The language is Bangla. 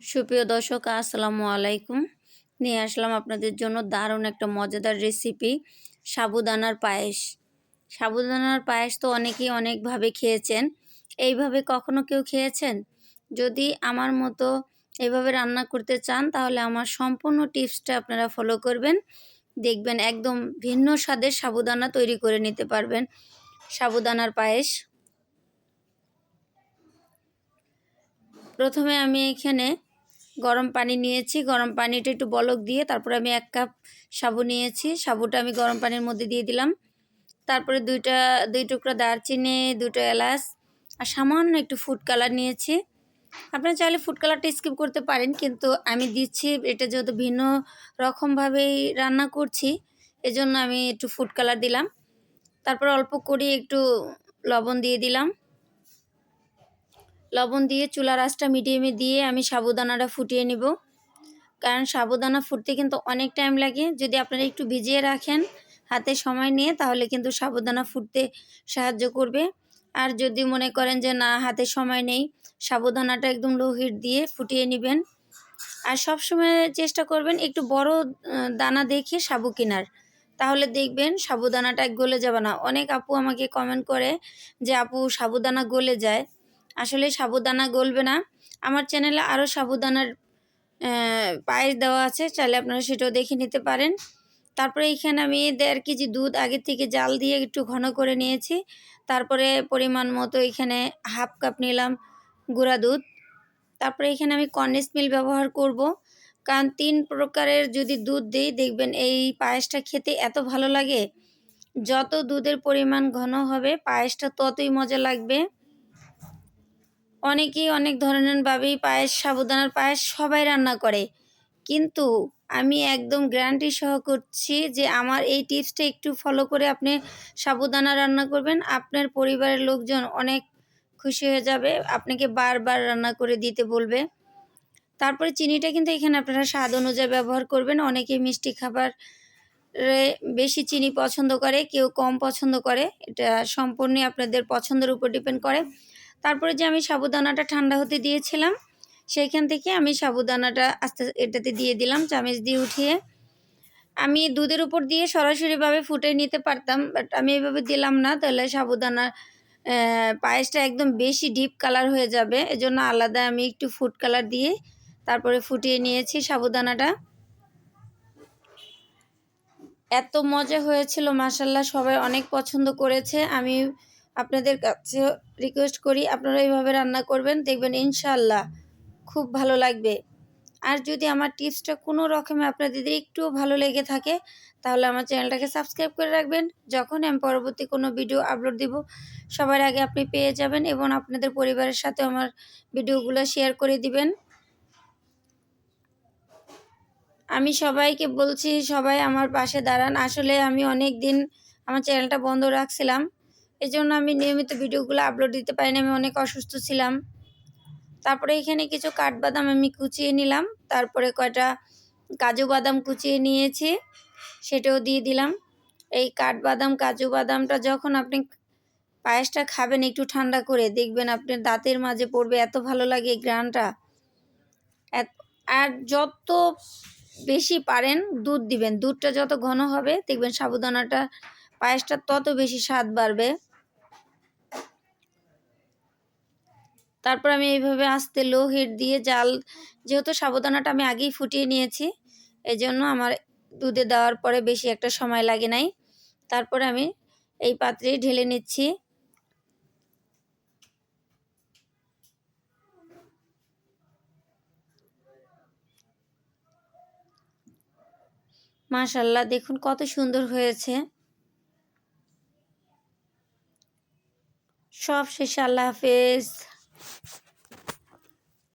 সুপ্রিয় দর্শক আসসালামু আলাইকুম। নিয়ে আসলাম আপনাদের জন্য দারুণ একটা মজাদার রেসিপি, সাবুদানার পায়েস। সাবুদানার পায়েস তো অনেকেই অনেকভাবে খেয়েছেন। এইভাবে কখনো কেউ খেয়েছেন? যদি আমার মতো এভাবে রান্না করতে চান তাহলে আমার সম্পূর্ণ টিপসটা আপনারা ফলো করবেন। দেখবেন একদম ভিন্ন স্বাদের সাবুদানা তৈরি করে নিতে পারবেন। সাবুদানার পায়েস। প্রথমে আমি এখানে গরম পানি নিয়েছি। গরম পানিটা একটু বলক দিয়ে তারপরে আমি 1 কাপ সাবু নিয়েছি। সাবুটা আমি গরম পানির মধ্যে দিয়ে দিলাম। তারপরে 2 টুকরা দারচিনি, 2টা এলাচ আর সামান্য একটু ফুড কালার নিয়েছি। আপনারা চাইলে ফুড কালারটা স্কিপ করতে পারেন, কিন্তু আমি দিচ্ছি এটা যেহেতু ভিন্ন রকমভাবেই রান্না করছি, এজন্য আমি একটু ফুড কালার দিলাম। তারপর অল্প করে একটু লবণ দিয়ে দিলাম। লবণ দিয়ে চুলার আঁচটা মিডিয়ামে দিয়ে আমি সাবুদানাটা ফুটিয়ে নিব। কারণ সাবুদানা ফুটতে কিন্তু অনেক টাইম লাগে। যদি আপনারা একটু ভিজিয়ে রাখেন হাতে সময় নিয়ে, তাহলে কিন্তু সাবুদানা ফুটতে সাহায্য করবে। আর যদি মনে করেন যে না, হাতে সময় নেই, সাবুদানাটা একদম লো হিট দিয়ে ফুটিয়ে নেবেন। আর সবসময় চেষ্টা করবেন একটু বড় দানা দেখে সাবু কেনার, তাহলে দেখবেন সাবুদানাটা গলে যাবে না। অনেক আপু আমাকে কমেন্ট করে যে আপু সাবুদানা গলে যায়। আসলে সাবুদানা গলবে না। আমার চ্যানেলে আরও সাবুদানার পায়েস দেওয়া আছে, চাইলে আপনারা সেটাও দেখে নিতে পারেন। তারপরে এখানে আমি 1.5 কেজি দুধ আগে থেকে জাল দিয়ে একটু ঘন করে নিয়েছি। তারপরে পরিমাণ মতো এখানে 1/2 কাপ নিলাম গুঁড়া দুধ। তারপরে এখানে আমি কনডেন্স মিল্ক ব্যবহার করব, কারণ 3 প্রকারের যদি দুধ দিই দেখবেন এই পায়েসটা খেতে এত ভালো লাগে। যত দুধের পরিমাণ ঘন হবে পায়েসটা ততই মজা লাগবে। অনেকেই অনেক ধরনের ভাবেই সাবুদানার পায়েস সবাই রান্না করে, কিন্তু আমি একদম গ্যারান্টি সহ করছি যে আমার এই টিপসটা একটু ফলো করে আপনি সাবুদানা রান্না করবেন, আপনার পরিবারের লোকজন অনেক খুশি হয়ে যাবে, আপনাকে বারবার রান্না করে দিতে বলবে। তারপরে চিনিটা কিন্তু এখানে আপনারা স্বাদ অনুযায়ী ব্যবহার করবেন। অনেকেই মিষ্টি খাবারে বেশি চিনি পছন্দ করে, কেউ কম পছন্দ করে। এটা সম্পূর্ণই আপনাদের পছন্দের উপর ডিপেন্ড করে। তারপরে যে আমি সাবুদানাটা ঠান্ডা হতে দিয়েছিলাম, সেইখান থেকে আমি সাবুদানাটা এটাতে দিয়ে দিলাম চামচ দিয়ে উঠিয়ে। আমি দুধের উপর দিয়ে সরাসরিভাবে ফুটিয়ে নিতে পারতাম, বাট আমি এভাবে দিলাম না, তাহলে সাবুদানার পায়েসটা একদম বেশি ডিপ কালার হয়ে যাবে। এজন্য আলাদা আমি একটু ফুড কালার দিয়ে তারপরে ফুটিয়ে নিয়েছি সাবুদানাটা। এত মজা হয়েছিল মাশাআল্লাহ, সবাই অনেক পছন্দ করেছে। আমি আপনাদের কাছে রিকোয়েস্ট করি আপনারা এইভাবে রান্না করবেন, দেখবেন ইনশাআল্লাহ খুব ভালো লাগবে। আর যদি আমার টিপসটা কোনো রকমে আপনাদের একটুও ভালো লেগে থাকে, তাহলে আমার চ্যানেলটাকে সাবস্ক্রাইব করে রাখবেন। যখন আমি পরবর্তী কোনো ভিডিও আপলোড দিব সবার আগে আপনি পেয়ে যাবেন, এবং আপনাদের পরিবারের সাথে আমার ভিডিওগুলো শেয়ার করে দিবেন। আমি সবাইকে বলছি সবাই আমার পাশে দাঁড়ান। আসলে আমি অনেক দিন আমার চ্যানেলটা বন্ধ রাখছিলাম, এজন্য আমি নিয়মিত ভিডিওগুলো আপলোড দিতে পারিনি, আমি অনেক অসুস্থ ছিলাম। তারপরে এখানে কিছু কাঠবাদাম আমি কুচিয়ে নিলাম, তারপরে কয়টা কাজু বাদাম কুচিয়ে নিয়েছি, সেটাও দিয়ে দিলাম। এই কাঠবাদাম কাজু বাদামটা যখন আপনি পায়েসটা খাবেন একটু ঠান্ডা করে, দেখবেন আপনার দাঁতের মাঝে পড়বে, এত ভালো লাগে ঘ্রাণটা। আর যত বেশি পারেন দুধ দিবেন, দুধটা যত ঘন হবে দেখবেন সাবুদানাটা পায়েসটা তত বেশি স্বাদ বাড়বে। তারপর আমি এইভাবে আস্তে লো হিট দিয়ে জাল, যেহেতু সাবুদানাটা আমি আগেই ফুটিয়ে নিয়েছি, এজন্য আমার দুধে দেওয়ার পরে বেশি একটা সময় লাগে নাই। তারপরে আমি এই পাত্রে ঢেলে নিচ্ছি। মাশাআল্লাহ দেখুন কত সুন্দর হয়েছে। সব শেষে আল্লাহ হাফেজ।